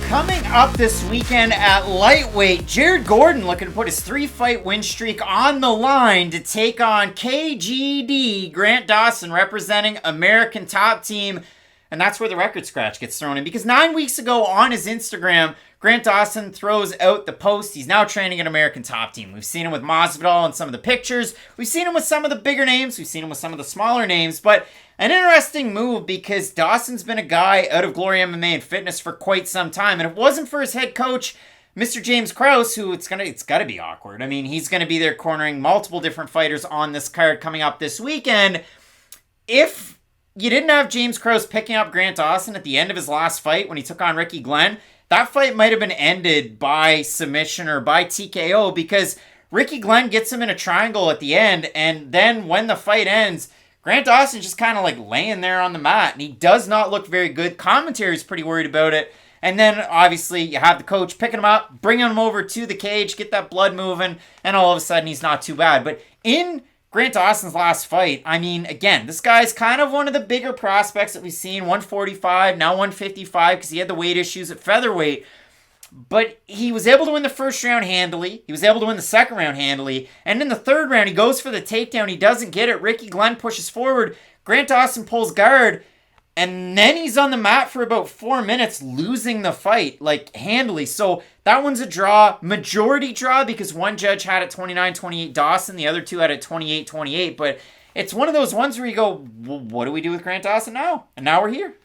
Coming up this weekend at lightweight, Jared Gordon looking to put his 3-fight win streak on the line to take on KGD, Grant Dawson, representing American Top Team. And that's where the record scratch gets thrown in, because 9 weeks ago on his Instagram, Grant Dawson throws out the post. He's now training at American Top Team. We've seen him with Masvidal in some of the pictures. We've seen him with some of the bigger names. We've seen him with some of the smaller names. But an interesting move, because Dawson's been a guy out of Glory MMA and Fitness for quite some time. And if it wasn't for his head coach, Mr. James Krause, who it's got to be awkward. I mean, he's going to be there cornering multiple different fighters on this card coming up this weekend. If you didn't have James Krause picking up Grant Dawson at the end of his last fight when he took on Ricky Glenn, that fight might have been ended by submission or by TKO, because Ricky Glenn gets him in a triangle at the end, and then when the fight ends, Grant Dawson's just kind of like laying there on the mat, and he does not look very good. Commentary's pretty worried about it. And then, obviously, you have the coach picking him up, bringing him over to the cage, get that blood moving, and all of a sudden, he's not too bad. But in Grant Dawson's last fight, I mean, again, this guy's kind of one of the bigger prospects that we've seen, 145, now 155, because he had the weight issues at featherweight. But he was able to win the first round handily. He was able to win the second round handily. And in the third round, he goes for the takedown. He doesn't get it. Ricky Glenn pushes forward. Grant Dawson pulls guard. And then he's on the mat for about 4 minutes, losing the fight, like, handily. So that one's a draw. Majority draw, because one judge had it 29-28 Dawson. The other two had it 28-28. But it's one of those ones where you go, well, what do we do with Grant Dawson now? And now we're here.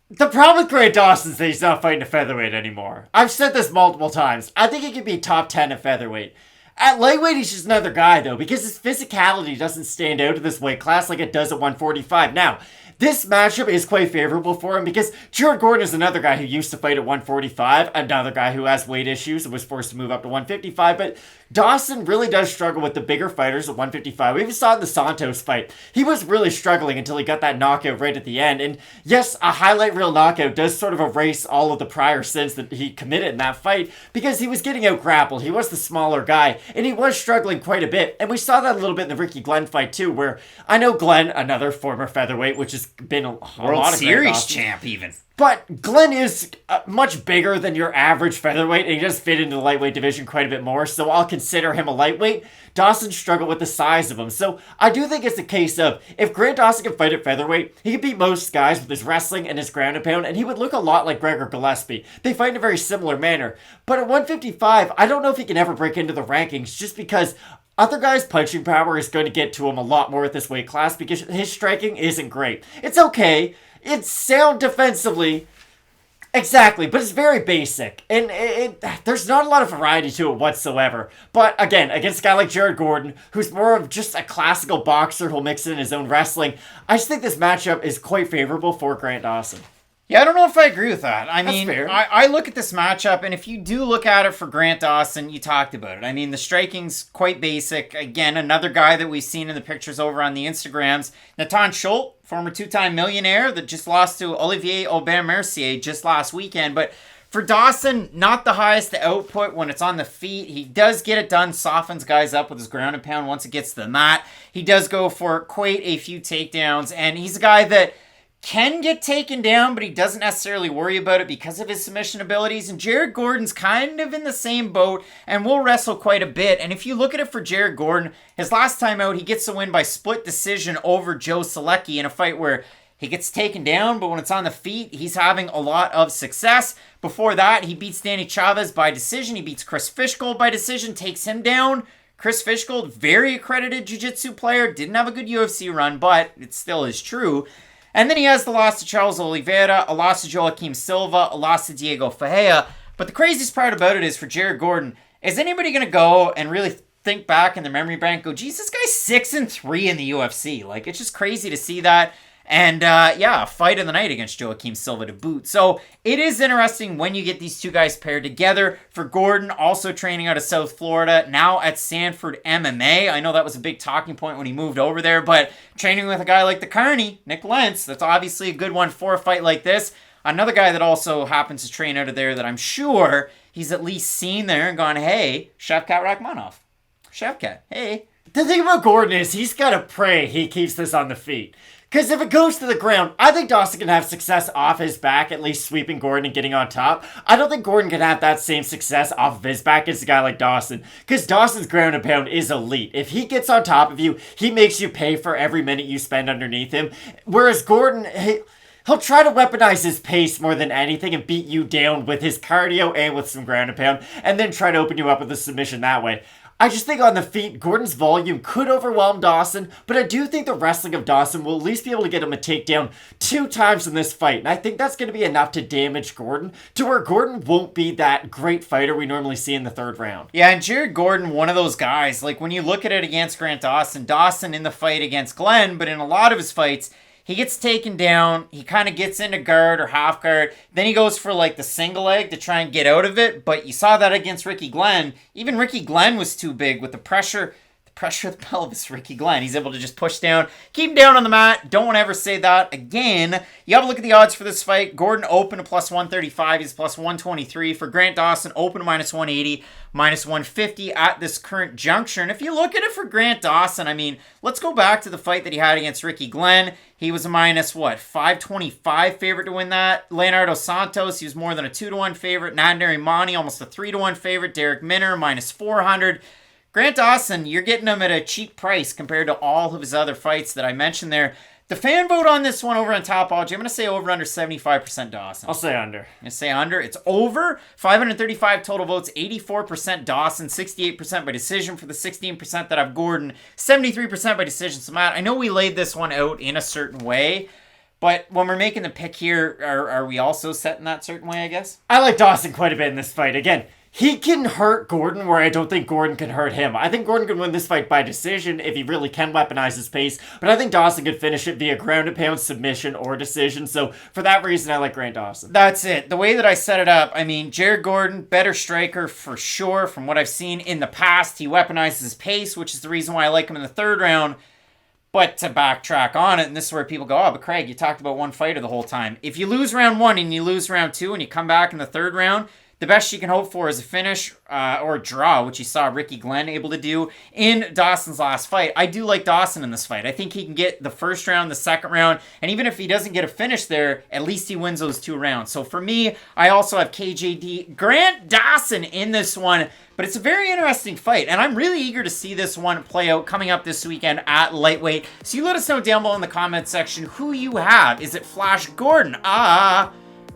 The problem with Grant Dawson is that he's not fighting a featherweight anymore. I've said this multiple times. I think he could be top 10 at featherweight. At lightweight, he's just another guy, though, because his physicality doesn't stand out to this weight class like it does at 145. Now, this matchup is quite favorable for him, because Jared Gordon is another guy who used to fight at 145, another guy who has weight issues and was forced to move up to 155, but Dawson really does struggle with the bigger fighters at 155. We even saw in the Santos fight. He was really struggling until he got that knockout right at the end. And yes, a highlight reel knockout does sort of erase all of the prior sins that he committed in that fight, because he was getting out grappled. He was the smaller guy, and he was struggling quite a bit. And we saw that a little bit in the Ricky Glenn fight too, where I know Glenn, another former featherweight, which has been a World lot of Series champ even. But Glenn is much bigger than your average featherweight, and he does fit into the lightweight division quite a bit more, so I'll consider him a lightweight. Dawson struggled with the size of him, so I do think it's a case of, if Grant Dawson can fight at featherweight, he can beat most guys with his wrestling and his ground and pound, and he would look a lot like Gregor Gillespie. They fight in a very similar manner. But at 155, I don't know if he can ever break into the rankings, just because other guys' punching power is going to get to him a lot more at this weight class, because his striking isn't great. It's okay. It's sound defensively, exactly, but it's very basic, and there's not a lot of variety to it whatsoever. But again, against a guy like Jared Gordon, who's more of just a classical boxer who'll mix in his own wrestling, I just think this matchup is quite favorable for Grant Dawson. Yeah, I don't know if I agree with that. I mean, fair. I look at this matchup, and if you do look at it for Grant Dawson, you talked about it. I mean, the striking's quite basic. Again, another guy that we've seen in the pictures over on the Instagrams, Natan Schultz, former two-time millionaire that just lost to Olivier Aubin-Mercier just last weekend. But for Dawson, not the highest output when it's on the feet. He does get it done, softens guys up with his ground and pound once it gets to the mat. He does go for quite a few takedowns, and he's a guy that can get taken down, but he doesn't necessarily worry about it because of his submission abilities. And Jared Gordon's kind of in the same boat and will wrestle quite a bit. And if you look at it for Jared Gordon, his last time out, he gets the win by split decision over Joe Selecki in a fight where he gets taken down, but when it's on the feet, he's having a lot of success. Before that, he beats Danny Chavez by decision. He beats Chris Fishgold by decision, takes him down. Chris Fishgold, very accredited jiu-jitsu player, didn't have a good UFC run, but it still is true. And then he has the loss to Charles Oliveira, a loss to Joaquim Silva, a loss to Diego Ferreira. But the craziest part about it is for Jared Gordon, is anybody going to go and really think back in their memory bank, go, geez, this guy's 6-3 in the UFC. Like, it's just crazy to see that. And, yeah, a fight of the night against Joaquim Silva to boot. So it is interesting when you get these two guys paired together. For Gordon, also training out of South Florida, now at Sanford MMA. I know that was a big talking point when he moved over there, but training with a guy like the Carney, Nick Lentz, that's obviously a good one for a fight like this. Another guy that also happens to train out of there that I'm sure he's at least seen there and gone, hey, Shavkat Rakhmonov. Shavkat, hey. The thing about Gordon is he's got to pray he keeps this on the feet. Because if it goes to the ground, I think Dawson can have success off his back, at least sweeping Gordon and getting on top. I don't think Gordon can have that same success off of his back against a guy like Dawson. Because Dawson's ground and pound is elite. If he gets on top of you, he makes you pay for every minute you spend underneath him. Whereas Gordon, he'll try to weaponize his pace more than anything and beat you down with his cardio and with some ground and pound, and then try to open you up with a submission that way. I just think on the feet, Gordon's volume could overwhelm Dawson, but I do think the wrestling of Dawson will at least be able to get him a takedown 2 times in this fight, and I think that's going to be enough to damage Gordon, to where Gordon won't be that great fighter we normally see in the 3rd round. Yeah, and Jared Gordon, one of those guys, like when you look at it against Grant Dawson in the fight against Glenn, but in a lot of his fights, he gets taken down, he kind of gets into guard or half guard, then he goes for like the single leg to try and get out of it, but you saw that against Ricky Glenn. Even Ricky Glenn was too big with the pressure of the pelvis, Ricky Glenn. He's able to just push down, keep him down on the mat. Don't want to ever say that again. You have a look at the odds for this fight. Gordon open to plus 135. He's plus 123. For Grant Dawson, open to minus 180, minus 150 at this current juncture. And if you look at it for Grant Dawson, I mean, let's go back to the fight that he had against Ricky Glenn. He was a minus, 525 favorite to win that. Leonardo Santos, he was more than a 2-1 favorite. Natan almost a 3-1 favorite. Derek Minner, minus 400. Grant Dawson, you're getting him at a cheap price compared to all of his other fights that I mentioned there. The fan vote on this one over on Topology, I'm going to say over under 75% Dawson. I'll say under. I'm going to say under. It's over. 535 total votes, 84% Dawson, 68% by decision for the 16% that have Gordon, 73% by decision. So Matt, I know we laid this one out in a certain way, but when we're making the pick here, are we also set in that certain way, I guess? I like Dawson quite a bit in this fight. Again, he can hurt Gordon where I don't think Gordon can hurt him. I think Gordon can win this fight by decision if he really can weaponize his pace, but I think Dawson could finish it via ground and pound, submission, or decision. So for that reason, I like Grant Dawson. That's it. The way that I set it up, I mean, Jared Gordon, better striker for sure. From what I've seen in the past, he weaponizes his pace, which is the reason why I like him in the 3rd round. But to backtrack on it, and this is where people go, oh, but Craig, you talked about one fighter the whole time. If you lose round 1 and you lose round 2 and you come back in the 3rd round, the best you can hope for is a finish or a draw, which you saw Ricky Glenn able to do in Dawson's last fight. I do like Dawson in this fight. I think he can get the 1st round, the 2nd round, and even if he doesn't get a finish there, at least he wins those 2 rounds. So for me, I also have KJD Grant Dawson in this one, but it's a very interesting fight, and I'm really eager to see this one play out coming up this weekend at lightweight. So you let us know down below in the comment section who you have. Is it Flash Gordon?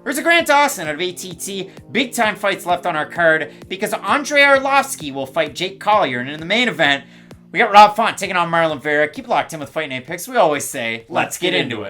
Or is it Grant Dawson out of ATT? Big time fights left on our card because Andre Arlovski will fight Jake Collier. And in the main event, we got Rob Font taking on Marlon Vera. Keep locked in with Fight Night Picks. We always say, let's get into it.